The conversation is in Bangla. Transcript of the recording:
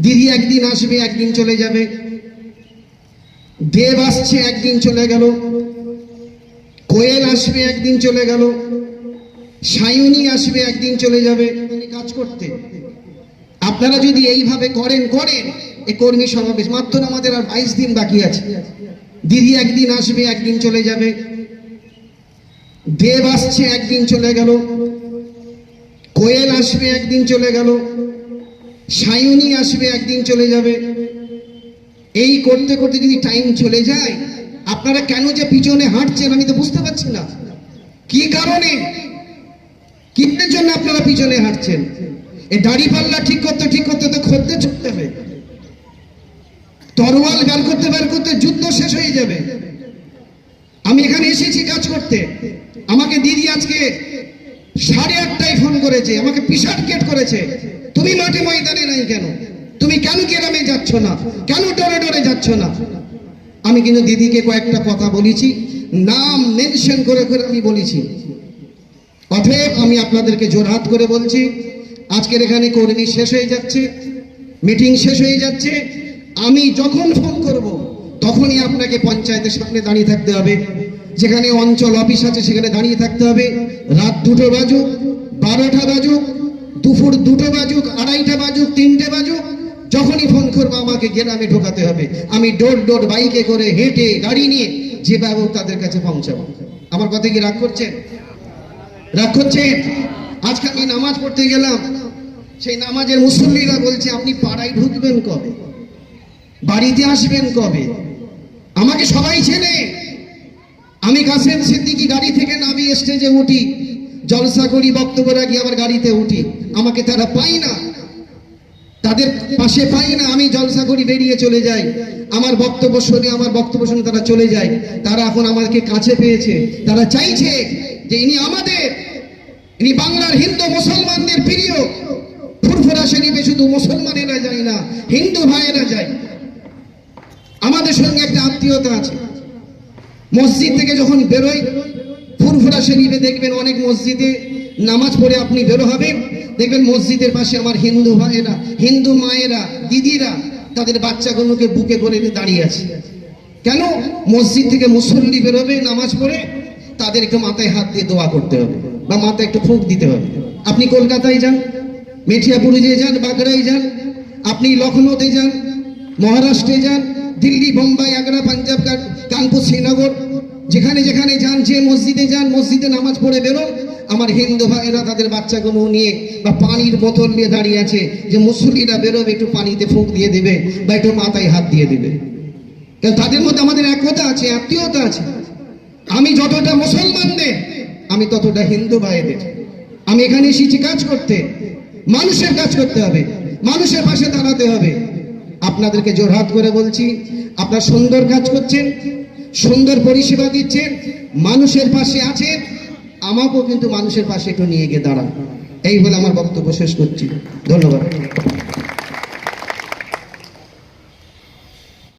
দিদি একদিন আসবে, একদিন চলে যাবে। দেব আসছে, একদিন চলে গেল। কোয়েল আসবে, একদিন চলে গেল। সায়নী আসবে, একদিন চলে যাবে। কাজ করতে আপনারা যদি এইভাবে করেন এই কর্মী সমাবেশ, মাত্র আমাদের আর 22 দিন বাকি আছে। দিদি একদিন আসবে, একদিন চলে যাবে। দেব আসছে, একদিন চলে গেল। কোয়েল আসবে, একদিন চলে গেল। সায়নী আসবে, একদিন চলে যাবে। এই করতে করতে যদি টাইম চলে যায়, আপনারা কেন যে পিছনে হাঁটছেন আমি তো বুঝতে পারছি না। কি কারণে, কিসের জন্য আপনারা পিছনে হাঁটছেন? এই দাড়ি পাল্লা ঠিক করতে তো খদ্দের ছুটতে হবে। তরোয়াল বের করতে যুদ্ধ শেষ হয়ে যাবে। আমি এখানে এসেছি কাজ করতে। আমাকে দিদি আজকে 8:30টায় ফোন করেছে, আমাকে পিছাট করেছে। তুমি মাঠে ময়দানে নাই কেন? তুমি কেন গ্রামে যাচ্ছ না? কেন ডরে যাচ্ছ না? আমি কিন্তু দিদিকে কয়েকটা কথা বলেছি, নাম মেনশন করে আমি বলেছি। অতএব আমি আপনাদেরকে জোরহাত করে বলছি, আজকের এখানে কর্মী শেষ হয়ে যাচ্ছে, মিটিং শেষ হয়ে যাচ্ছে। আমি যখন ফোন করব তখনই আপনাকে পঞ্চায়েতের সামনে দাঁড়িয়ে থাকতে হবে। যেখানে অঞ্চল অফিস আছে সেখানে দাঁড়িয়ে থাকতে হবে। রাত 2টো বাজুক, 12টা বাজুক, দুপুর 2টো বাজুক, 2:30টা বাজুক, 3টে বাজুক, যখনই ফোন করবো আমাকে গ্রামে ঢোকাতে হবে। আমি ডোর বাইকে করে, হেঁটে, গাড়ি নিয়ে যেভাবে তাদের কাছে পৌঁছাবো। আমার কথা কি রাগ করছেন? আজকে আমি নামাজ পড়তে গেলাম, সেই নামাজের মুসল্লিরা বলছে আপনি পাড়ায় ঢুকবেন কবে, বাড়িতে আসবেন কবে? আমাকে সবাই চেনে। আমি কাসেম সিদ্দিকী গাড়ি থেকে নামি স্টেজে উঠি, জলসা করি, বক্তব্য রাখি, আবার গাড়িতে উঠি। আমাকে তারা পাই না, তাদের পাশে পাই না। আমি জলসা করি, বেরিয়ে চলে যাই। আমার বক্তব্য শুনে তারা চলে যায়। তারা এখন আমাকে কাছে পেয়েছে। তারা চাইছে যে ইনি বাংলার হিন্দু মুসলমানদের প্রিয়। ফুরফুরা শরীফে শুধু মুসলমানেরা যায় না, হিন্দু ভাইয়েরা যায়। আমাদের সঙ্গে একটা আত্মীয়তা আছে। মসজিদ থেকে যখন বেরোই, ফুরফুরা শরীফে দেখবেন অনেক মসজিদে নামাজ পড়ে আপনি বেরো হবেন, দেখবেন মসজিদের পাশে আমার হিন্দু ভাইয়েরা, হিন্দু মায়েরা, দিদিরা তাদের বাচ্চাগুলোকে বুকে করে নিয়ে দাঁড়িয়ে আছে। কেন? মসজিদ থেকে মুসল্লি বেরোবে নামাজ পড়ে, তাদের একটু মাথায় হাত দিয়ে দোয়া করতে হবে বা মাথায় একটু ফুঁক দিতে হবে। আপনি কলকাতায় যান, মেঠিয়াপুরে যান, বাগড়ায় যান, আপনি লখনৌতে যান, মহারাষ্ট্রে যান, দিল্লি, বোম্বাই, আগ্রা, পাঞ্জাব, কানপুর, শ্রীনগর, যেখানে যান, যে মসজিদে যান, মসজিদে নামাজ পড়ে বেরোন, আমার হিন্দু ভাইয়েরা তাদের বাচ্চাগুলো নিয়ে বা পানির বোতল নিয়ে দাঁড়িয়ে আছে, যে মুসল্লিরা বেরোবে একটু পানিতে ফুঁক দিয়ে দিবে বা একটু মাথায় হাত দিয়ে দিবে। কারণ তাদের মধ্যে আমাদের একতা আছে, আত্মীয়তা আছে। আমি যতটা মুসলমানদের, আমি ততটা হিন্দু ভাইদের। আমি এখানে এসেছি কাজ করতে, মানুষের কাজ করতে হবে, মানুষের পাশে দাঁড়াতে হবে। আপনাদেরকে জোরহাত করে বলছি, আপনারা সুন্দর কাজ করছেন, সুন্দর পরিষেবা দিচ্ছেন, মানুষের পাশে আছেন। আমাকেও কিন্তু মানুষের পাশে একটু নিয়ে গিয়ে দাঁড়ান। এই বলে আমার বক্তব্য শেষ করছি। ধন্যবাদ।